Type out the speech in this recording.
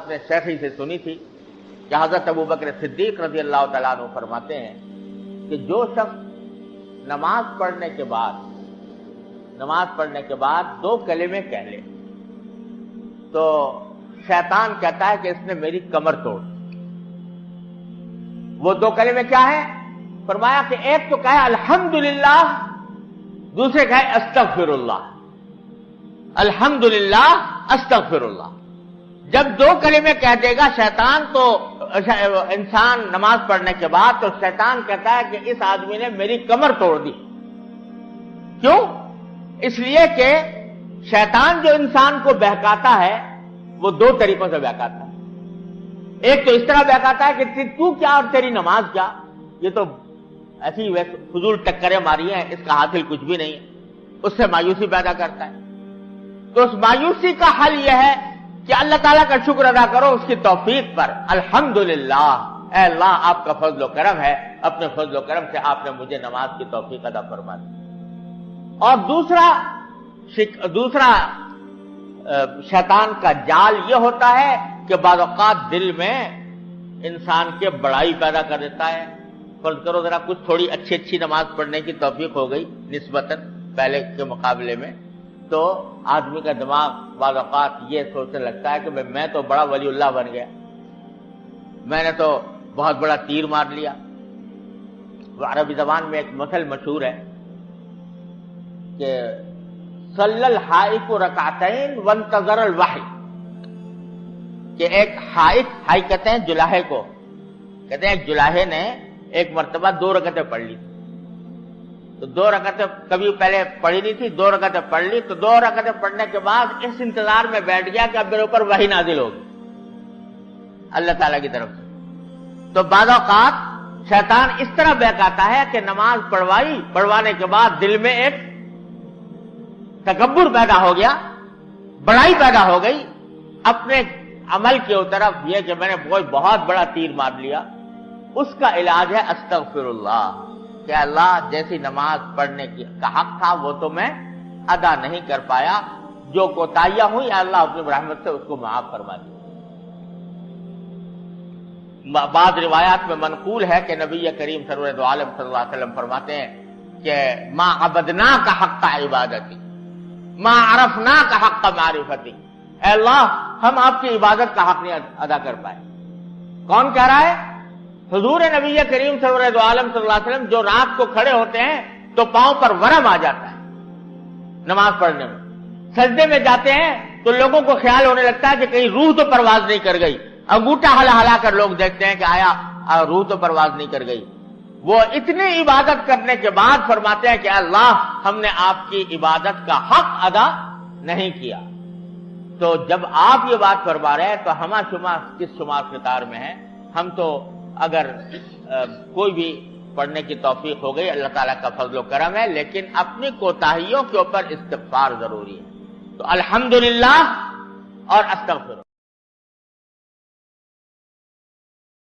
آپ نے شیخی سے سنی تھی کہ حضرت ابو بکر صدیق رضی اللہ تعالیٰ عنہ فرماتے ہیں کہ جو شخص نماز پڑھنے کے بعد 2 کلمے کہہ لے تو شیطان کہتا ہے کہ اس نے میری کمر توڑ دی۔ وہ 2 کلمے کیا ہیں؟ فرمایا کہ ایک تو کہے الحمدللہ، دوسرے کہے استغفر اللہ، الحمدللہ استغفر اللہ۔ جب 2 کلمے کہہ دے گا شیطان تو انسان نماز پڑھنے کے بعد، تو شیطان کہتا ہے کہ اس آدمی نے میری کمر توڑ دی۔ کیوں؟ اس لیے کہ شیطان جو انسان کو بہکاتا ہے وہ 2 طریقوں سے بہکاتا ہے۔ ایک تو اس طرح بہکاتا ہے کہ تو کیا اور تیری نماز کیا، یہ تو ایسی فضول ٹکریں ماری ہیں، اس کا حاصل کچھ بھی نہیں ہے، اس سے مایوسی پیدا کرتا ہے۔ تو اس مایوسی کا حل یہ ہے کہ اللہ تعالیٰ کا شکر ادا کرو اس کی توفیق پر، الحمدللہ، اے اللہ آپ کا فضل و کرم ہے، اپنے فضل و کرم سے آپ نے مجھے نماز کی توفیق ادا فرما دی۔ اور دوسرا شیطان کا جال یہ ہوتا ہے کہ بعض اوقات دل میں انسان کے بڑائی پیدا کر دیتا ہے۔ فرض کرو ذرا کچھ تھوڑی اچھی نماز پڑھنے کی توفیق ہو گئی نسبتاً پہلے کے مقابلے میں، تو آدمی کا دماغ بعض اوقات یہ سوچنے لگتا ہے کہ میں تو بڑا ولی اللہ بن گیا، میں نے تو بہت بڑا تیر مار لیا۔ عربی زبان میں ایک مثل مشہور ہے کہ صلی الحائط رکعتین وانتظر الوحی، کہ ایک حائط کہتے ہیں جلاہے کو، کہتے ہیں ایک جلاہے نے ایک مرتبہ 2 رکعتیں پڑھ لی، تو 2 رکعتیں کبھی پہلے پڑھی نہیں تھی، 2 رکعتیں پڑھ لی، تو 2 رکعتیں پڑھنے کے بعد اس انتظار میں بیٹھ گیا کہ اب میرے اوپر وحی نازل ہوگی اللہ تعالیٰ کی طرف سے۔ تو بعض اوقات شیطان اس طرح بہکاتا ہے کہ نماز پڑھوانے کے بعد دل میں ایک تکبر پیدا ہو گیا، بڑائی پیدا ہو گئی اپنے عمل کی طرف، یہ کہ میں نے کوئی بہت بڑا تیر مار لیا۔ اس کا علاج ہے استغفر اللہ، کہ اللہ جیسی نماز پڑھنے کا حق تھا وہ تو میں ادا نہیں کر پایا، جو کوتاہیاں ہوئی اللہ اپنی رحمت سے اس کو معاف فرما دی۔ بعض روایات میں منقول ہے کہ نبی کریم سرور دو عالم صلی اللہ علیہ وسلم فرماتے ہیں کہ ما عبدناک حق عبادتی، ما عرفناک حق معرفتی، اے اللہ ہم آپ کی عبادت کا حق نہیں ادا کر پائے۔ کون کہہ رہا ہے؟ حضور نبی کریم سرور دو عالم صلی اللہ علیہ وسلم، جو رات کو کھڑے ہوتے ہیں تو پاؤں پر ورم آ جاتا ہے نماز پڑھنے میں، سجدے میں جاتے ہیں تو لوگوں کو خیال ہونے لگتا ہے کہ کہیں روح تو پرواز نہیں کر گئی، انگوٹھا ہلا کر لوگ دیکھتے ہیں کہ آیا روح تو پرواز نہیں کر گئی۔ وہ اتنی عبادت کرنے کے بعد فرماتے ہیں کہ اللہ ہم نے آپ کی عبادت کا حق ادا نہیں کیا۔ تو جب آپ یہ بات فرما رہے ہیں تو ہما شما کس شمار قطار میں ہے؟ ہم تو اگر کوئی بھی پڑھنے کی توفیق ہو گئی اللہ تعالیٰ کا فضل و کرم ہے، لیکن اپنی کوتاہیوں کے اوپر استغفار ضروری ہے۔ تو الحمدللہ اور استغفر